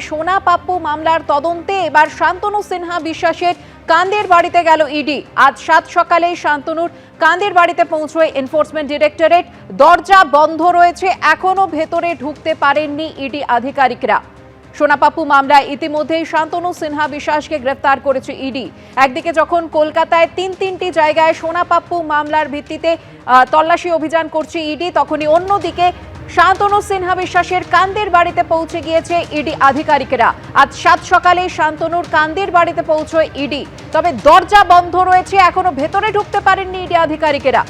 সোনা পাপ্পু মামলার তদন্তে এবার শান্তনু সিনহা বিশ্বাসের কান্দের বাড়িতে গেল ইডি। আজ 7 সকালেই শান্তনুর কান্দের বাড়িতে পৌঁছয় এনফোর্সমেন্ট ডিরেক্টরেট। দরজা বন্ধ রয়েছে, এখনো ভেতরে ঢুকতে পারেননি ইডি আধিকারিকরা। সোনা পাপ্পু মামলায় ইতিমধ্যেই শান্তনু সিনহা বিশ্বাসকে গ্রেফতার করেছে ইডি। একদিকে যখন কলকাতায় তিনটি জায়গায় সোনা পাপ্পু মামলার ভিত্তিতে তল্লাশি অভিযান করছে ইডি, তখনই অন্যদিকে শান্তনু সিনহা বিশ্বাসের কান্দের বাড়িতে পৌঁছে গিয়েছে ইডি আধিকারিকেরা। আজ 7 সকালে শান্তনুর কান্দের বাড়িতে পৌঁছয় ইডি, তবে দরজা বন্ধ রয়েছে, এখনো ভেতরে ঢুকতে পারেননি ইডি আধিকারিকেরা।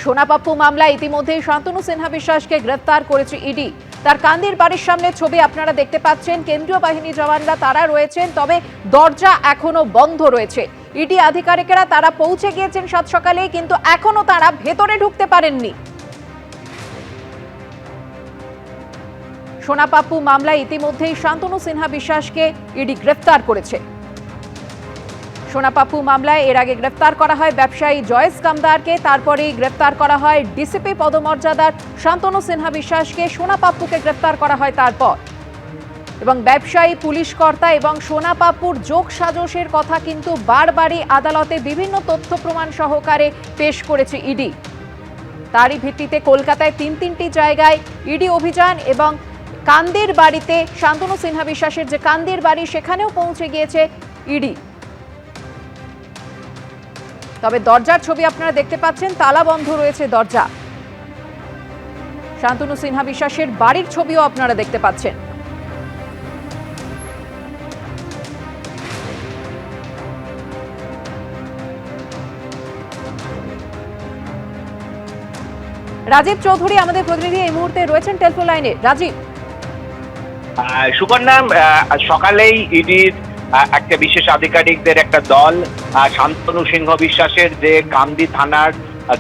সোনা পাপ্পু মামলায় ইতিমধ্যেই শান্তনু সিনহা বিশ্বাসকে গ্রেফতার করেছে ইডি। তার কান্দির বাড়ির সামনে ছবি আপনারা দেখতে পাচ্ছেন, কেন্দ্রীয় বাহিনী জওয়ানরা তারা রয়েছেন, তবে দরজা এখনো বন্ধ রয়েছে। ইডি আধিকারিকেরা তারা পৌঁছে গিয়েছেন 7 সকালে, কিন্তু এখনো তারা ভেতরে ঢুকতে পারেননি। সোনা পাপ্পু মামলায় ইতিমধ্যেই শান্তনু সিনহা বিশ্বাসকে ইডি গ্রেফতার করেছে। সোনা পাপ্পু মামলায় এর আগে গ্রেফতার করা হয় ব্যবসায়ী জয়েস কামদারকে, তারপরেই গ্রেফতার করা হয় ডিসিপি পদমর্যাদার শান্তনু সিনহা বিশ্বাসকে। সোনা পাপ্পুকে গ্রেফতার করা হয় তারপর, এবং ব্যবসায়ী, পুলিশ কর্তা এবং সোনা পাপ্পুর যোগ সাজশের কথা কিন্তু বারবারই আদালতে বিভিন্ন তথ্য প্রমাণ সহকারে পেশ করেছে ইডি। তারই ভিত্তিতে কলকাতায় তিনটি জায়গায় ইডি অভিযান, এবং কান্দের বাড়িতে শান্তনু সিনহা বিশ্বাসের যে কান্দের বাড়ি সেখানেও পৌঁছে গিয়েছে ইডি। তবে দরজার ছবি আপনারা দেখতে পাচ্ছেন, তালা বন্ধ রয়েছে দরজা। শান্তনু সিনহা বিশ্বাসের বাড়ির ছবিও আপনারা দেখতে পাচ্ছেন। রাজীব চৌধুরী আমাদের প্রতিনিধি এই মুহূর্তে রয়েছেন টেলিফোন লাইনে। রাজীব। সুকন্যা, সকালেই ইডির একটা বিশেষ আধিকারিকদের একটা দল শান্তনু সিংহ বিশ্বাসের যে কান্দি থানার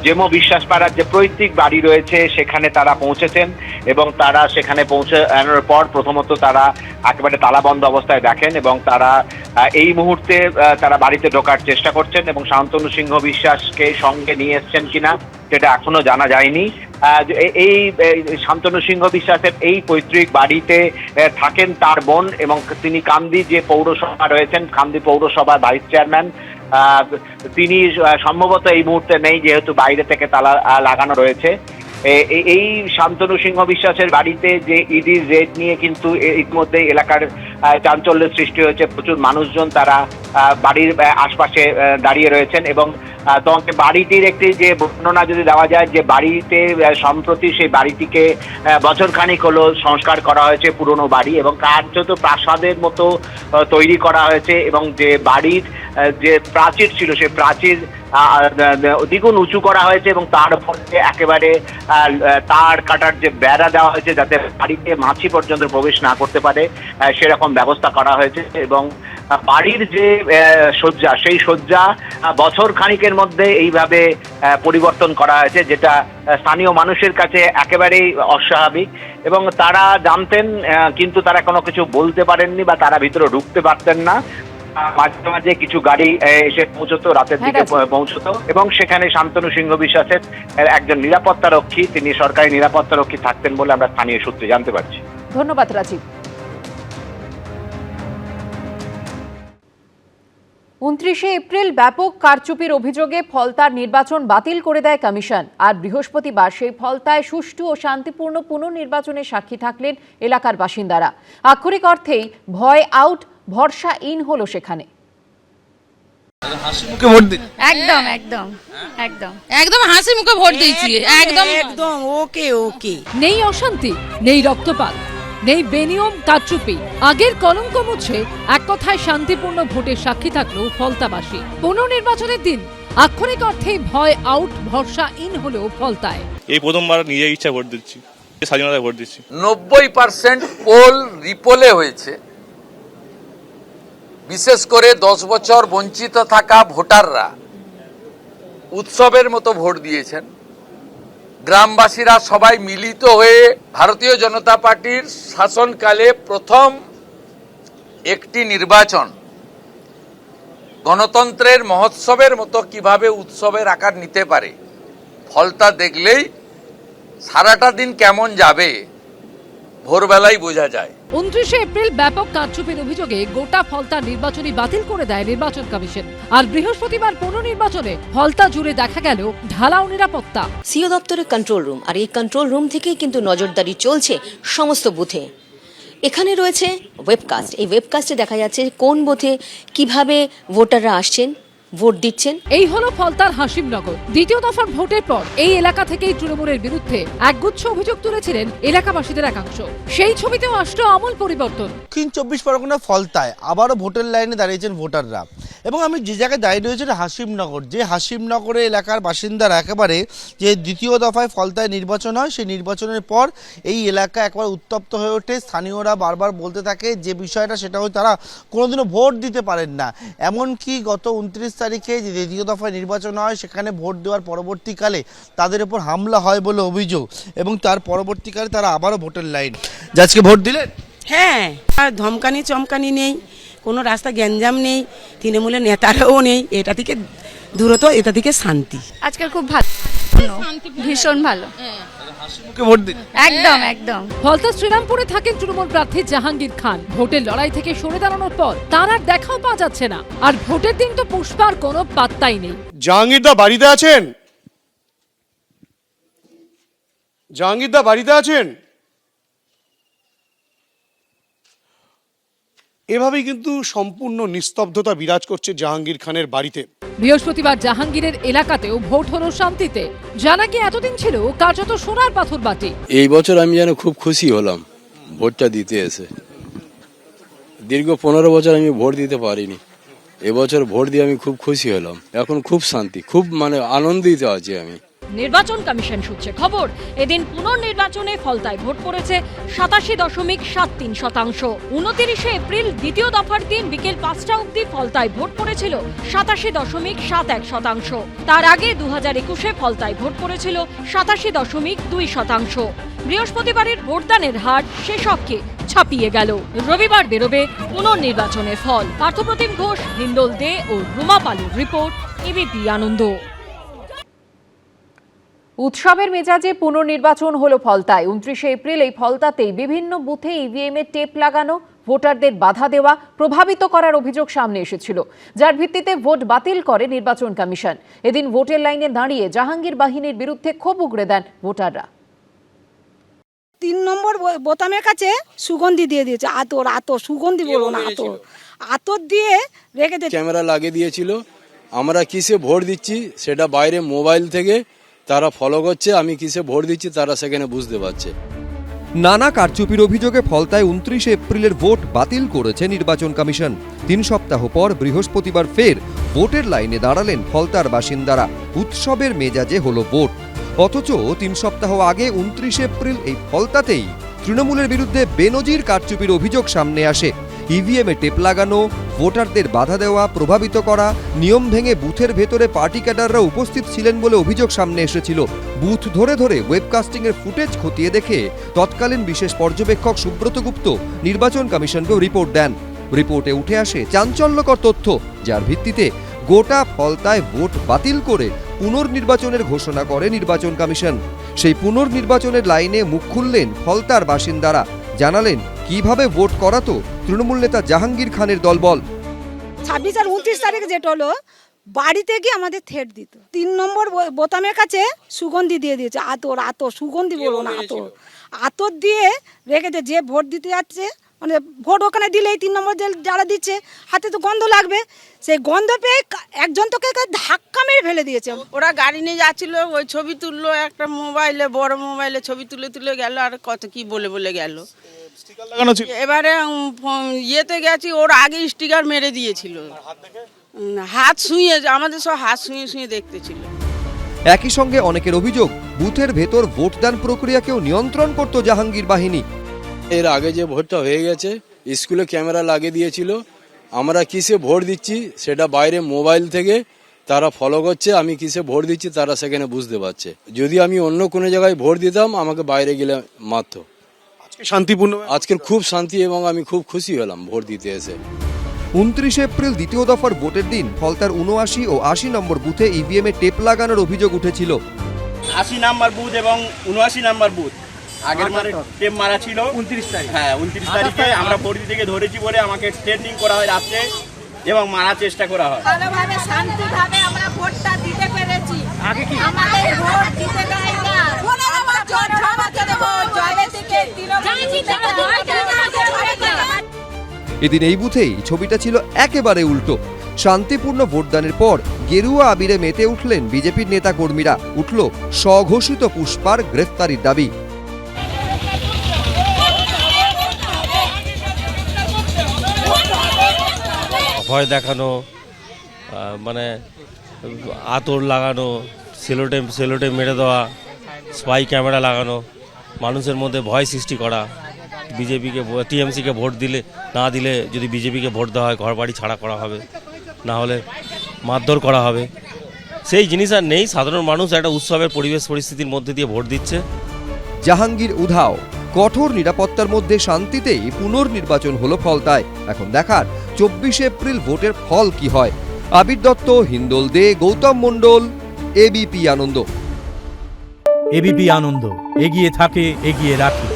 জেমো বিশ্বাস পাড়ার যে পৈতৃক বাড়ি রয়েছে সেখানে তারা পৌঁছেছেন, এবং তারা সেখানে পৌঁছানোর পর প্রথমত তারা একেবারে তালাবন্ধ অবস্থায় দেখেন, এবং তারা এই মুহূর্তে তারা বাড়িতে ঢোকার চেষ্টা করছেন, এবং শান্তনু সিংহ বিশ্বাসকে সঙ্গে নিয়ে এসছেন কিনা সেটা এখনো জানা যায়নি। এই শান্তনু সিংহ বিশ্বাসের এই পৈতৃক বাড়িতে থাকেন তার বোন, এবং তিনি কান্দি যে পৌরসভা রয়েছেন, কান্দি পৌরসভার ভাইস চেয়ারম্যান, তিনি সম্ভবত এই মুহূর্তে নেই, যেহেতু বাইরে থেকে তালা লাগানো রয়েছে। এই শান্তনু সিংহ বিশ্বাসের বাড়িতে যে ইডির রেড নিয়ে কিন্তু ইতিমধ্যে এলাকার চাঞ্চল্যের সৃষ্টি হয়েছে। প্রচুর মানুষজন তারা বাড়ির আশপাশে দাঁড়িয়ে রয়েছেন, এবং তোমাকে বাড়িটির একটি যে বর্ণনা যদি দেওয়া যায়, যে বাড়িতে সম্প্রতি সেই বাড়িটিকে বছরখানিক হলো সংস্কার করা হয়েছে, পুরনো বাড়ি, এবং কার্যত প্রাসাদের মতো তৈরি করা হয়েছে, এবং যে বাড়ির যে প্রাচীর ছিল সেই প্রাচীর দ্বিগুণ উঁচু করা হয়েছে, এবং তার উপরে একেবারে তার কাটার যে বেড়া দেওয়া হয়েছে যাতে বাড়িতে মাছি পর্যন্ত প্রবেশ না করতে পারে, সেরকম ব্যবস্থা করা হয়েছে। এবং বাড়ির যে শয্যা, সেই শয্যা বছর খানিকের মধ্যে এইভাবে পরিবর্তন করা হয়েছে, যেটা স্থানীয় মানুষের কাছে একেবারেই অস্বাভাবিক, এবং তারা জানতেন কিন্তু তারা কোনো কিছু বলতে পারেননি, বা তারা ভিতরে ঢুকতে পারতেন না। মাঝে মাঝে কিছু গাড়ি এসে পৌঁছতো, রাতের দিকে পৌঁছতো, এবং সেখানে শান্তনু সিংহ বিশ্বাসের একজন নিরাপত্তা রক্ষী, তিনি সরকারি নিরাপত্তা রক্ষী থাকতেন বলে আমরা স্থানীয় সূত্রে জানতে পারছি। ধন্যবাদ রাজীব। 29 এপ্রিল ব্যাপক কারচুপির অভিযোগে ফলতার নির্বাচন বাতিল করে দেয় কমিশন। আর বৃহস্পতিবার সেই ফলতায় সুষ্ঠু ও শান্তিপূর্ণ পুনর্নির্বাচনে সাক্ষী থাকলেন এলাকার বাসিন্দারা। আক্ষরিক অর্থেই ভয় আউট, ভরসা ইন হলো সেখানে। একদম একদম একদম একদম হাসি মুখে ভোট দিয়েছি, একদম একদম ওকে ওকে। নেই অশান্তি, নেই রক্তপাত, নেই বেনিয়ম কারচুপি। আগের কলঙ্ক মুছে এক কথায় শান্তিপূর্ণ ভোটের সাক্ষী থাকলো ফলতাবাসী। পুনর্নির্বাচনের দিন আক্ষরিক অর্থেই ভয় আউট, ভরসা ইন হলো ফলতায়। এই প্রথমবার নিজের ইচ্ছা ভোট দিচ্ছি, স্বাধীনতায় ভোট দিচ্ছি। 90% পোল রিপোলে হয়েছে। বিশেষ করে 10 বছর বঞ্চিত থাকা ভোটাররা উৎসবের মতো ভোট দিয়েছেন। গ্রামবাসীরা সবাই মিলিত হয়ে ভারতীয় জনতা পার্টির শাসনকালে প্রথম একটি নির্বাচন গণতন্ত্রের মহোৎসবের মতো কিভাবে উৎসবের আকার নিতে পারে, ফলটা দেখলেই সারাটা দিন কেমন যাবে ভোরবেলায় বোঝা যায়। 29 এপ্রিল ব্যাপক কারচুপির অভিযোগে গোটা ফলতা নির্বাচনী বাতিল করে দেয় নির্বাচন কমিশন। আর বৃহস্পতিবার পুনর্নির্বাচনে ফলতা জুড়ে দেখা গেল ঢালাও নিরাপত্তা। সিও দপ্তরের কন্ট্রোল রুম, আর এই কন্ট্রোল রুম থেকেই কিন্তু নজরদারি চলছে সমস্ত বুথে। এখানে রয়েছে ওয়েবকাস্ট, এই ওয়েবকাস্টে দেখা যাচ্ছে কোন বুথে কিভাবে ভোটাররা আসছেন, ভোট দিচ্ছেন। এই হলো ফলতার হাসিমনগর। দ্বিতীয় দফার ভোটের পর এই এলাকা থেকেই তৃণমূলের বিরুদ্ধে একগুচ্ছ অভিযোগ তুলেছিলেন এলাকাবাসীদের একাংশ। সেই ছবিতেও আসলো আমূল পরিবর্তন। দক্ষিণ 24 পরগনা ফলতায় আবারও ভোটের লাইনে দাঁড়িয়েছেন ভোটাররা, এবং আমি যে জায়গায় দাঁড়িয়ে রয়েছে হাসিমনগর, যে হাসিমনগরে এলাকার বাসিন্দারা একেবারে যে দ্বিতীয় দফায় ফলতায় নির্বাচন হয়, সেই নির্বাচনের পর এই এলাকা একবার উত্তপ্ত হয়ে ওঠে। স্থানীয়রা বারবার বলতে থাকে যে বিষয়টা, সেটা হচ্ছে তারা কোনোদিনও ভোট দিতে পারেন না। এমনকি গত 29 তারিখে যে দ্বিতীয় দফায় নির্বাচন হয়, সেখানে ভোট দেওয়ার পরবর্তীকালে তাদের উপর হামলা হয় বলে অভিযোগ, এবং তার পরবর্তীকালে তারা আবারও ভোটের লাইন। আজকে ভোট দিলেন? হ্যাঁ, আর ধমকানি চমকানি নেই, কোনো রাস্তা গ্যাঞ্জাম নেই, তৃণমূলের নেতারাও নেই। এটা থেকে দূরত্ব, এটা থেকে শান্তি। আজকাল খুব ভালো, ভীষণ ভালো। ভোট দিন? একদম একদম। ফলতা শ্রীরামপুরে থাকেন তৃণমূল প্রার্থী জাহাঙ্গীর খান। ভোটের লড়াই থেকে সরে দাঁড়ানোর পর তার আর দেখাও পাওয়া যাচ্ছে না। আর ভোটের দিন তো পুষ্পার কোনো পাত্তাই নেই। জাহাঙ্গীরদা বাড়িতে আছেন? জাহাঙ্গীরদা বাড়িতে আছেন? এভাবেই কিন্তু সম্পূর্ণ নিস্তব্ধতা বিরাজ করছে জাহাঙ্গীর খানের বাড়িতে। বৃহস্পতিবার জাহাঙ্গীরের এলাকাতেও ভোট হলো শান্তিতে। জানা কি এতদিন ছিল কার্যত সোনার পাথর বাটি। এই বছর আমি যেন খুব খুশি হলাম ভোটটা দিতে এসে। দীর্ঘ 15 বছর আমি ভোট দিতে পারিনি, এবছর ভোট দিয়ে আমি খুব খুশি হলাম। এখন খুব শান্তি, খুব আনন্দিত আছি আমি। নির্বাচন কমিশন সূত্রে খবর, এদিন পুনর্নির্বাচনে ফলতায় ভোট পড়েছে 87.73%। 29 এপ্রিল দ্বিতীয় দফার দিন বিকেল 5টা অবধি ফলতায় ভোট পড়েছিল 87.71%। তার আগে 2021-এ ফলতায় ভোট পড়েছিল 87.2%। বৃহস্পতিবারের ভোটদানের হার সেসবকে ছাপিয়ে গেল। রবিবার বেরোবে পুনর্নির্বাচনের ফল। পার্থপ্রতিম ঘোষ, হিন্দোল দে ও রুমা পালুর রিপোর্ট, এবিপি আনন্দ। উৎসবের মেজাজে পুনর্নির্বাচন হলো ফলতায়। 29 এপ্রিল এই ফলতাতেই বিভিন্ন বুথে ইভিএম এর টেপ লাগানো, ভোটারদের বাধা দেওয়া, প্রভাবিত করার অভিযোগ সামনে এসেছিল, যার ভিত্তিতে ভোট বাতিল করে নির্বাচন কমিশন। এদিন ভোটের লাইনে দাঁড়িয়ে জাহাঙ্গীর বাহিনীর বিরুদ্ধে ক্ষোভ উগড়ে দেন ভোটাররা। 3 নম্বর বোতামের কাছে সুগন্ধি দিয়ে দিয়েছে। আতর সুগন্ধি বলো না, আতর দিয়ে রেখে দিয়েছে। ক্যামেরা লাগিয়ে দিয়েছিল, আমরা কিসে ভোট দিচ্ছি সেটা বাইরে মোবাইল থেকে তারা ফলো করছে, আমি কিসে ভোট দিচ্ছি তারা সেখানে বুঝতে পারছে। নানা কারচুপির অভিযোগে ফলতায় 29 এপ্রিলের ভোট বাতিল করেছে নির্বাচন কমিশন। 3 সপ্তাহ পর বৃহস্পতিবার ফের ভোটের লাইনে দাঁড়ালেন ফলতার বাসিন্দারা। উৎসবের মেজাজে হলো ভোট, অথচ 3 সপ্তাহ আগে 29 এপ্রিল এই ফলতাতেই তৃণমূলের বিরুদ্ধে বেনজির কারচুপির অভিযোগ সামনে আসে। ইভিএমে টেপ লাগানো, ভোটারদের বাধা দেওয়া, প্রভাবিত করা, নিয়ম ভেঙে বুথের ভেতরে পার্টি ক্যাডাররা উপস্থিত ছিলেন বলে অভিযোগ সামনে এসেছিল। বুথ ধরে ধরে ওয়েবকাস্টিংয়ের ফুটেজ খতিয়ে দেখে তৎকালীন বিশেষ পর্যবেক্ষক সুব্রত গুপ্ত নির্বাচন কমিশনকেও রিপোর্ট দেন। রিপোর্টে উঠে আসে চাঞ্চল্যকর তথ্য, যার ভিত্তিতে গোটা ফলতায় ভোট বাতিল করে পুনর্নির্বাচনের ঘোষণা করে নির্বাচন কমিশন। সেই পুনর্নির্বাচনের লাইনে মুখ খুললেন ফলতার বাসিন্দারা, জানালেন কিভাবে ভোট করাতো তৃণমূল নেতা জাহাঙ্গীর খানের দলবল। 26 আর 29 তারিখ যেটা হলো, বাড়িতে গিয়ে আমাদের থ্রেট দিত। 3 নম্বর বোতামের কাছে সুগন্ধি দিয়ে দিয়েছে। আতর সুগন্ধি বলো না, আতর দিয়ে রেখে দিয়ে যে ভোট দিতে যাচ্ছে, মানে ভোট ওখানে দিলেই 3 নম্বর যারা দিচ্ছে হাতে তো গন্ধ লাগবে, সেই গন্ধ পেয়ে একজন তোকে ধাক্কা মেরে ফেলে দিয়েছে। ওরা গাড়ি নিয়ে যাচ্ছিল, ওই ছবি তুললো একটা মোবাইলে, বড় মোবাইলে ছবি তুলে গেল, আর কত কি বলে গেল। এবারে ইয়েতে গেছি, ওর আগে স্টিকার মেরে দিয়েছিল, হাত শুয়ে, আমাদের সব হাত শুয়ে দেখতেছিল। একই সঙ্গে অনেকের অভিযোগ, বুথের ভেতর ভোটদান প্রক্রিয়াকেও নিয়ন্ত্রণ করত জাহাঙ্গীর বাহিনী। এর আগে যে ভোটটা হয়ে গেছে, স্কুলে ক্যামেরা লাগিয়ে দিয়েছিল, আমরা কিসে ভোট দিচ্ছি সেটা বাইরে মোবাইল থেকে তারা ফলো করছে, আমি কিসে ভোট দিচ্ছি তারা সেখানে বুঝতে পারছে। যদি আমি অন্য কোনো জায়গায় ভোট দিতাম, আমাকে বাইরে গেলে মারত। শান্তিপূর্ণ আজকের খুব শান্তি, এবং আমি খুব খুশি হলাম ভোট দিতে এসে। 29 এপ্রিল দ্বিতীয় দফার ভোটের দিন ফলতার 79 ও 80 নম্বর বুথে ইভিএমে টেপ লাগানোর অভিযোগ উঠেছিল। 80 নম্বর বুথ এবং 79 নম্বর বুথ আগের মারে টেপ মারা ছিল 29 তারিখ। হ্যাঁ 29 তারিখে আমরা বর্দি থেকে ধরেছি বলে আমাকে ট্রেনিং করা হয় রাত্রে এবং মারার চেষ্টা করা হয়। ভালোভাবে শান্তিভাবে আমরা ভোটটা দিতে পেরেছি। আগে কি আমাদের ভোট দিতে দেয় না। আমরা জোর ঠকাতে দেব জলে থেকে এদিন এই বুথেই ছবিটা ছিল একেবারে উল্টো। শান্তিপূর্ণ ভোটদানের পর গেরুয়া আবিরে মেতে উঠলেন বিজেপির নেতা কর্মীরা। উঠল স্বঘোষিত পুষ্পার গ্রেফতারির দাবি। ভয় দেখানো, মানে আতর লাগানো, সেলোটেপ মেরে দেওয়া, স্পাই ক্যামেরা লাগানো, মানুষের মধ্যে ভয় সৃষ্টি করা, বিজেপিকে টিএমসিকে ভোট দিলে না দিলে যদি বিজেপিকে ভোট দেওয়া হয় ঘর বাড়ি ছাড়া করা হবে, না হলে মারধর করা হবে। সেই জিনিস আর নেই। সাধারণ মানুষ একটা উৎসবের পরিবেশ পরিস্থিতির মধ্যে দিয়ে ভোট দিচ্ছে। জাহাঙ্গীর উধাও। কঠোর নিরাপত্তার মধ্যে শান্তিতেই পুনর্নির্বাচন হলো ফলতায়। এখন দেখার 24 এপ্রিল ভোটের ফল কি হয়। আবির দত্ত, হিন্দোল দে, গৌতম মণ্ডল, এবিপি আনন্দ। এবিপি আনন্দ, এগিয়ে থাকে, এগিয়ে রাখে।